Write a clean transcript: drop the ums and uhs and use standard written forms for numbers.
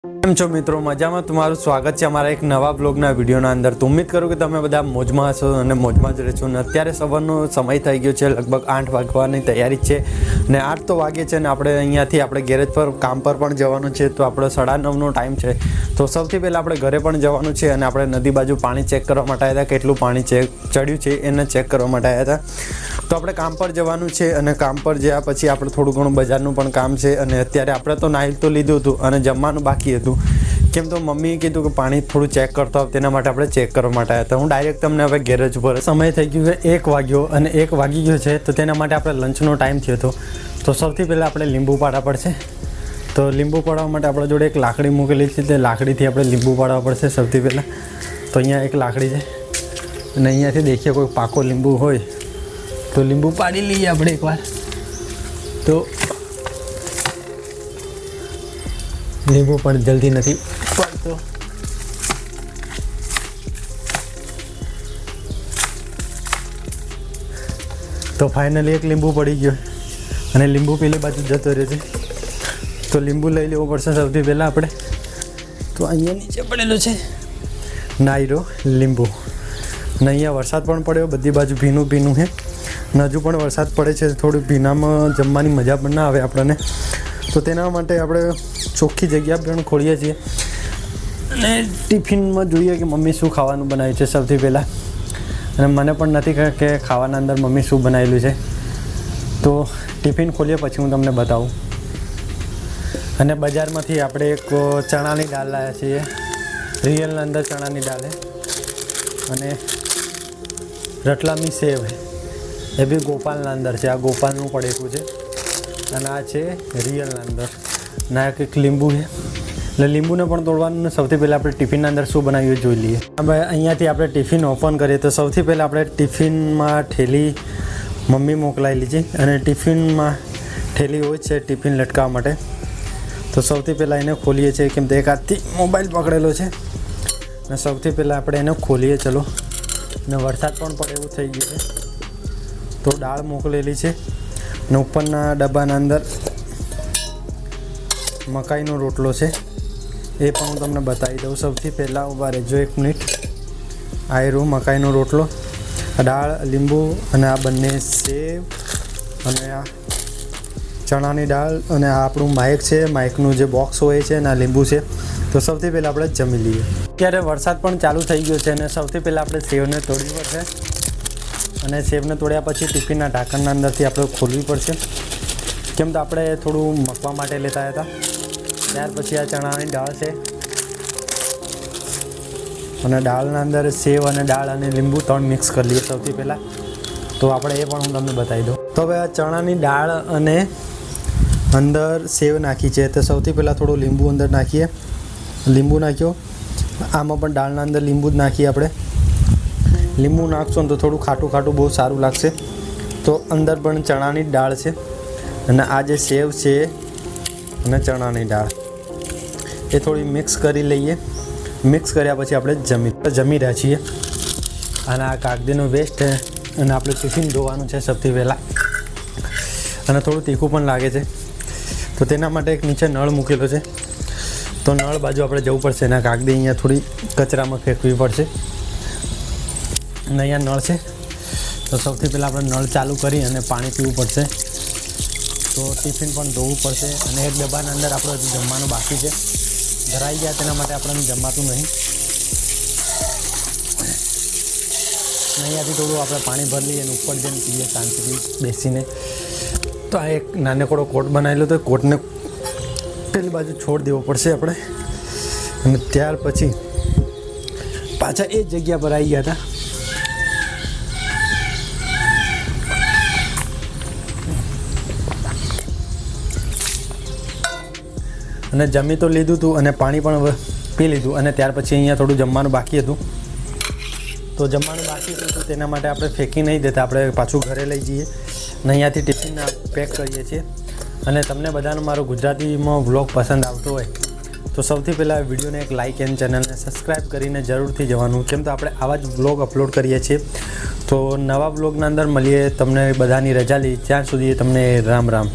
કેમ છો મિત્રો, મજામાં? તમારું સ્વાગત છે અમારા એક નવા બ્લોગના વિડીયોના અંદર। તો ઉમ્મીદ કરું કે તમે બધા મોજમાં હશો અને મોજમાં જ રહેશો। અને અત્યારે સવારનો સમય થઈ ગયો છે, લગભગ 8 વાગવાની તૈયારી છે ને 8 તો વાગે છે ને આપણે અહીંયાથી આપણે ગેરેજ પર કામ પર પણ જવાનું છે। તો આપણો 9:30નો ટાઈમ છે। તો સૌથી પહેલાં આપણે ઘરે પણ જવાનું છે અને આપણે નદી બાજુ પાણી ચેક કરવા માટે આવ્યા હતા, કેટલું પાણી ચડ્યું છે એને ચેક કરવા માટે આવ્યા હતા। તો આપણે કામ પર જવાનું છે અને કામ પર ગયા પછી આપણે થોડું ઘણું બજારનું પણ કામ છે। અને અત્યારે આપણે તો નાહી તો લીધું હતું અને જમવાનું બાકી હતું, કેમ તો મમ્મીએ કીધું કે પાણી થોડું ચેક કરતો આવ, તેના માટે આપણે ચેક કરવા માટે આવ્યા હતા। હું ડાયરેક્ટ તમને હવે ગેરેજ ઉપર, સમય થઈ ગયો છે 1 વાગ્યો અને 1 વાગી ગયો છે, તો તેના માટે આપણે લંચનો ટાઈમ થયો હતો। તો સૌથી પહેલાં આપણે લીંબુ પાડવા પડશે। તો લીંબુ પાડવા માટે આપણા જોડે એક લાકડી મૂકેલી છે, તે લાકડીથી આપણે લીંબુ પાડવા પડશે સૌથી પહેલાં। તો અહીંયા એક લાકડી છે અને અહીંયાથી દેખીએ કોઈ પાકો લીંબુ હોય તો લીંબુ પાડી લઈએ આપણે એકવાર। તો લીંબુ પણ જલ્દી નથી પડતો। તો ફાઇનલી એક લીંબુ પડી ગયો અને લીંબુ પેલી બાજુ જતો રહે છે। તો લીંબુ લઈ લેવું પડશે સૌથી પહેલાં આપણે। તો અહીંયા નીચે પડેલો છે નાયરો લીંબુ, અને અહીંયા વરસાદ પણ પડ્યો, બધી બાજુ ભીનું ભીનું છે અને હજુ પણ વરસાદ પડે છે। થોડું ભીનામાં જમવાની મજા પણ ના આવે આપણને, તો તેના માટે આપણે ચોખ્ખી જગ્યા પણ ખોલીએ છીએ અને ટિફિનમાં જોઈએ કે મમ્મી શું ખાવાનું બનાવ્યું છે સૌથી પહેલાં। અને મને પણ નથી ખબર કે ખાવાના અંદર મમ્મી શું બનાવેલું છે, તો ટિફિન ખોલીએ પછી હું તમને બતાવું। અને બજારમાંથી આપણે એક ચણાની દાળ લાવ્યા છીએ, રિયલના અંદર ચણાની દાળ છે અને રતલામી સેવ એ બી ગોપાલના અંદર છે, આ ગોપાલનું પડેલું છે અને આ છે રિયલના અંદર। ના એક લીંબુ છે, એટલે લીંબુને પણ તોડવાનું। સૌથી પહેલાં આપણે ટિફિનના અંદર શું બનાવ્યું જોઈ લઈએ। હવે અહીંયાથી આપણે ટિફિન ઓપન કરીએ તો સૌથી પહેલાં આપણે ટિફિનમાં ઠેલી મમ્મી મોકલાયેલી છે અને ટિફિનમાં ઠેલી હોય છે ટિફિન લટકાવવા માટે। તો સૌથી પહેલાં એને ખોલીએ છીએ, કેમ તો એક હાથથી મોબાઈલ પકડેલો છે અને સૌથી પહેલાં આપણે એને ખોલીએ ચલો। અને વરસાદ પણ પડે એવું થઈ ગયું છે। તો દાળ મોકલેલી છે અને ઉપરના ડબ્બાના અંદર મકાઈનો રોટલો છે, એ પણ હું તમને બતાવી દઉં। સૌથી પહેલાં ઊભા રહેજો 1 મિનિટ। આ રહ્યું મકાઈનો રોટલો, દાળ, લીંબુ અને આ બંને સેવ અને આ ચણાની દાળ અને આ આપણું માઇક છે, માઇકનું જે બોક્સ હોય છે અને આ લીંબુ છે। તો સૌથી પહેલાં આપણે જમી લઈએ। અત્યારે વરસાદ પણ ચાલુ થઈ ગયો છે અને સૌથી પહેલાં આપણે સેવને તોડવી પડશે અને સેવને તોડ્યા પછી ટિફિનના ઢાંકણના અંદરથી આપણે ખોલવી પડશે, કેમ તો આપણે થોડું મકવા માટે લેતા હતા। ત્યાર પછી આ ચણાની દાળ છે અને દાળના અંદર સેવ અને દાળ અને લીંબુ 3 મિક્સ કરી લઈએ સૌથી પહેલાં। તો આપણે એ પણ હું તમને બતાવી દઉં। તો હવે આ ચણાની દાળ અને અંદર સેવ નાખી છે, તો સૌથી પહેલાં થોડું લીંબુ અંદર નાખીએ। લીંબુ નાખ્યો, આમાં પણ દાળના અંદર લીંબુ જ નાખીએ આપણે। લીંબુ નાખશો ને તો થોડું ખાટું ખાટું બહુ સારું લાગશે। તો અંદર પણ ચણાની દાળ છે અને આ જે સેવ છે અને ચણાની દાળ એ થોડી મિક્સ કરી લઈએ। મિક્સ કર્યા પછી આપણે જમી રહ્યા છીએ। અને આ કાગદીનો વેસ્ટ છે અને આપણે ટિફિન ધોવાનું છે સૌથી પહેલાં, અને થોડું તીખું પણ લાગે છે, તો તેના માટે એક નીચે નળ મૂકેલો છે। તો નળ બાજુ આપણે જવું પડશે અને કાગદી અહીંયા થોડી કચરામાં ફેંકવી પડશે અને અહીંયા નળ છે। તો સૌથી પહેલાં આપણે નળ ચાલુ કરી અને પાણી પીવું પડશે। તો ટિફિન પણ ધોવું પડશે અને એક ડબ્બાના અંદર આપણો જમવાનું બાકી છે, ભરાઈ ગયા તેના માટે આપણને જમાતું નહીં। અહીંયાથી થોડું આપણે પાણી ભરી લઈએ અને ઉપર જઈને પીએ શાંતિથી બેસીને। તો આ એક નાનકડો કોટ બનાવેલો, તો કોટને પેલી બાજુ છોડ દેવો પડશે આપણે અને ત્યાર પછી પાછા એ જગ્યા પર આવી ગયા હતા। અને જમી તો લીધું હતું અને પાણી પણ પી લીધું અને ત્યાર પછી અહીંયા થોડું જમવાનું બાકી હતું। તો જમવાનું બાકી હતું તો તેના માટે આપણે ફેંકી નહીં દેતા, આપણે પાછું ઘરે લઈ જઈએ અને અહીંયાથી ટિફિન પેક કરીએ છીએ। અને તમને બધાનો મારો ગુજરાતીમાં વ્લોગ પસંદ આવતો હોય તો સૌથી પહેલાં વિડીયોને એક લાઇક એન્ડ ચેનલને સબસ્ક્રાઈબ કરીને જરૂરથી જવાનું, કેમ તો આપણે આવા જ વ્લોગ અપલોડ કરીએ છીએ। તો નવા વ્લોગના અંદર મળીએ, તમને બધાની રજા લઈ, ત્યાં સુધી તમને રામ રામ।